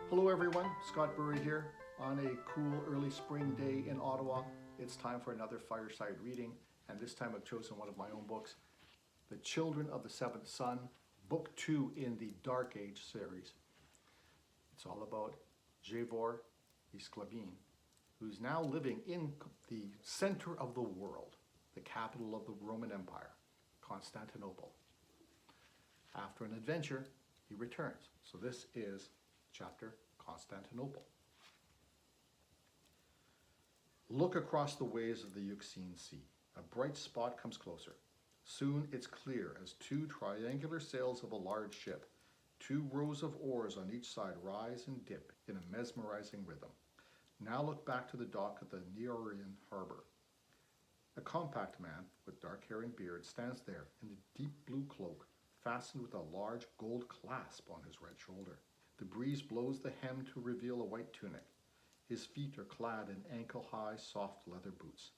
Hello everyone, Scott Burry here. On a cool early spring day in Ottawa, it's time for another Fireside reading, and this time I've chosen one of my own books, The Children of the Seventh Son, Book 2 in the Dark Age series. It's all about Jevor Isklavin, who's now living in the center of the world, the capital of the Roman Empire, Constantinople. After an adventure, he returns. So this is chapter Constantinople. Look across the waves of the Euxine Sea. A bright spot comes closer. Soon it's clear as two triangular sails of a large ship. Two rows of oars on each side rise and dip in a mesmerizing rhythm. Now look back to the dock of the Neorian harbor. A compact man with dark hair and beard stands there in a deep blue cloak, fastened with a large gold clasp on his right shoulder. The breeze blows the hem to reveal a white tunic. His feet are clad in ankle-high, soft leather boots.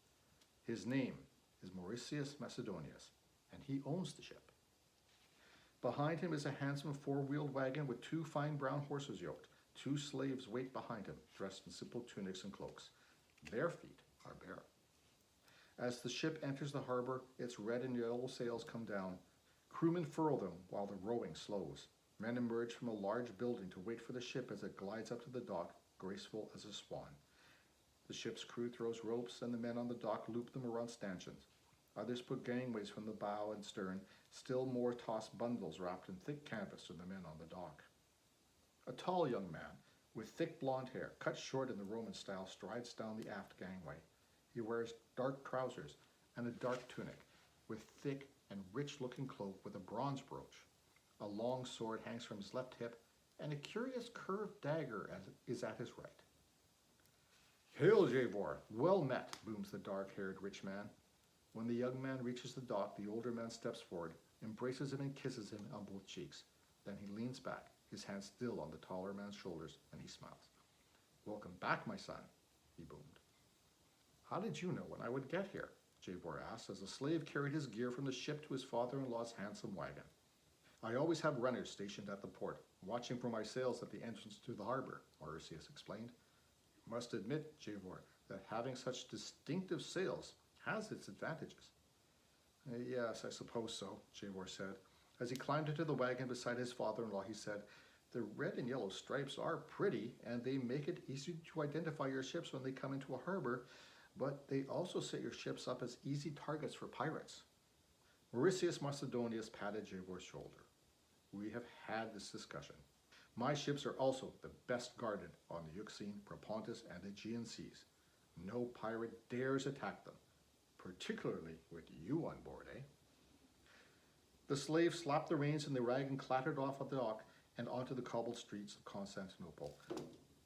His name is Mauritius Macedonius, and he owns the ship. Behind him is a handsome four-wheeled wagon with two fine brown horses yoked. Two slaves wait behind him, dressed in simple tunics and cloaks. Their feet are bare. As the ship enters the harbor, its red and yellow sails come down. Crewmen furl them while the rowing slows. Men emerge from a large building to wait for the ship as it glides up to the dock, graceful as a swan. The ship's crew throws ropes, and the men on the dock loop them around stanchions. Others put gangways from the bow and stern. Still more toss bundles wrapped in thick canvas to the men on the dock. A tall young man with thick blonde hair, cut short in the Roman style, strides down the aft gangway. He wears dark trousers and a dark tunic with thick and rich-looking cloak with a bronze brooch. A long sword hangs from his left hip, and a curious curved dagger is at his right. "Hail, Jevor! Well met," booms the dark-haired rich man. When the young man reaches the dock, the older man steps forward, embraces him and kisses him on both cheeks. Then he leans back, his hand still on the taller man's shoulders, and he smiles. "Welcome back, my son," he boomed. "How did you know when I would get here?" Jevor asked, as a slave carried his gear from the ship to his father-in-law's handsome wagon. "I always have runners stationed at the port, watching for my sails at the entrance to the harbor," Mauritius explained. "You must admit, Jevor, that having such distinctive sails has its advantages." "Yes, I suppose so," Jevor said. As he climbed into the wagon beside his father-in-law, he said, "The red and yellow stripes are pretty, and they make it easy to identify your ships when they come into a harbor, but they also set your ships up as easy targets for pirates." Mauritius Macedonius patted Jevor's shoulder. "We have had this discussion. My ships are also the best guarded on the Euxine, Propontis, and Aegean seas. No pirate dares attack them, particularly with you on board, eh?" The slave slapped the reins and the wagon clattered off of the dock and onto the cobbled streets of Constantinople.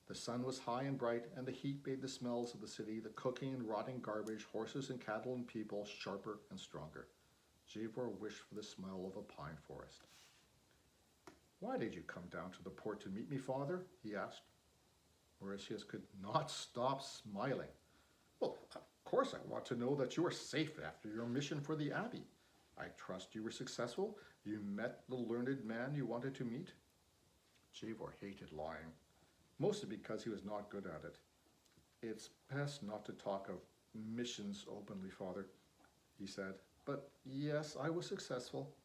The sun was high and bright, and the heat made the smells of the city, the cooking and rotting garbage, horses and cattle and people, sharper and stronger. Jevor wished for the smell of a pine forest. "Why did you come down to the port to meet me, father?" he asked. Mauritius could not stop smiling. "Well, of course I want to know that you are safe after your mission for the Abbey. I trust you were successful. You met the learned man you wanted to meet." Jevor hated lying, mostly because he was not good at it. "It's best not to talk of missions openly, father," he said. "But yes, I was successful."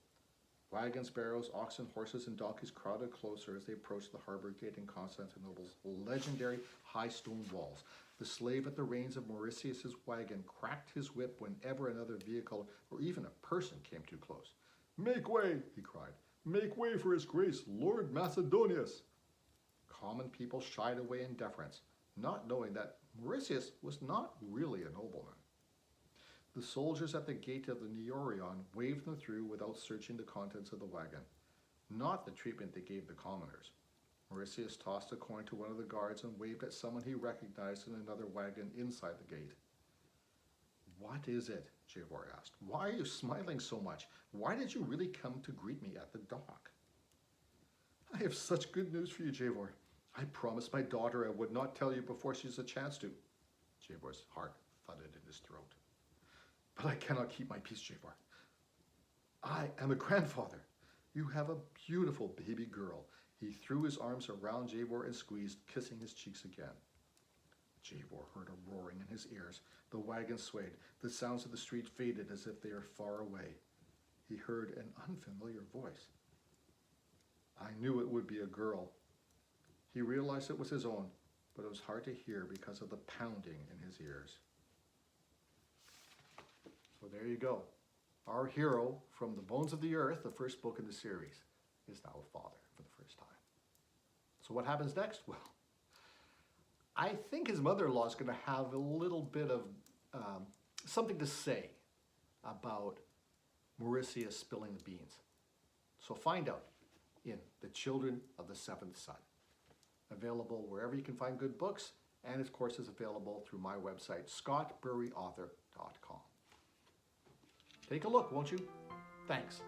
Wagons, barrows, oxen, horses, and donkeys crowded closer as they approached the harbor gate in Constantinople's legendary high stone walls. The slave at the reins of Mauritius's wagon cracked his whip whenever another vehicle or even a person came too close. "Make way!" he cried. "Make way for His Grace, Lord Macedonius!" Common people shied away in deference, not knowing that Mauritius was not really a nobleman. The soldiers at the gate of the Neorion waved them through without searching the contents of the wagon, not the treatment they gave the commoners. Mauritius tossed a coin to one of the guards and waved at someone he recognized in another wagon inside the gate. "What is it?" Jevor asked. "Why are you smiling so much? Why did you really come to greet me at the dock?" "I have such good news for you, Jevor. I promised my daughter I would not tell you before she has a chance to." Jevor's heart thudded in his throat. "But I cannot keep my peace, Jevor. I am a grandfather. You have a beautiful baby girl, He threw his arms around Jabor and squeezed, kissing his cheeks again. Jabor heard a roaring in his ears. The wagon swayed. The sounds of the street faded as if they were far away. He heard an unfamiliar voice. I knew it would be a girl. He realized it was his own, but it was hard to hear because of the pounding in his ears. So there you go. Our hero from The Bones of the Earth, the first book in the series, is now a father for the first time. So what happens next? Well, I think his mother-in-law is going to have a little bit of something to say about Mauricia spilling the beans. So find out in The Children of the Seventh Son. Available wherever you can find good books, and of course is available through my website, scottburyauthor.com. Take a look, won't you? Thanks.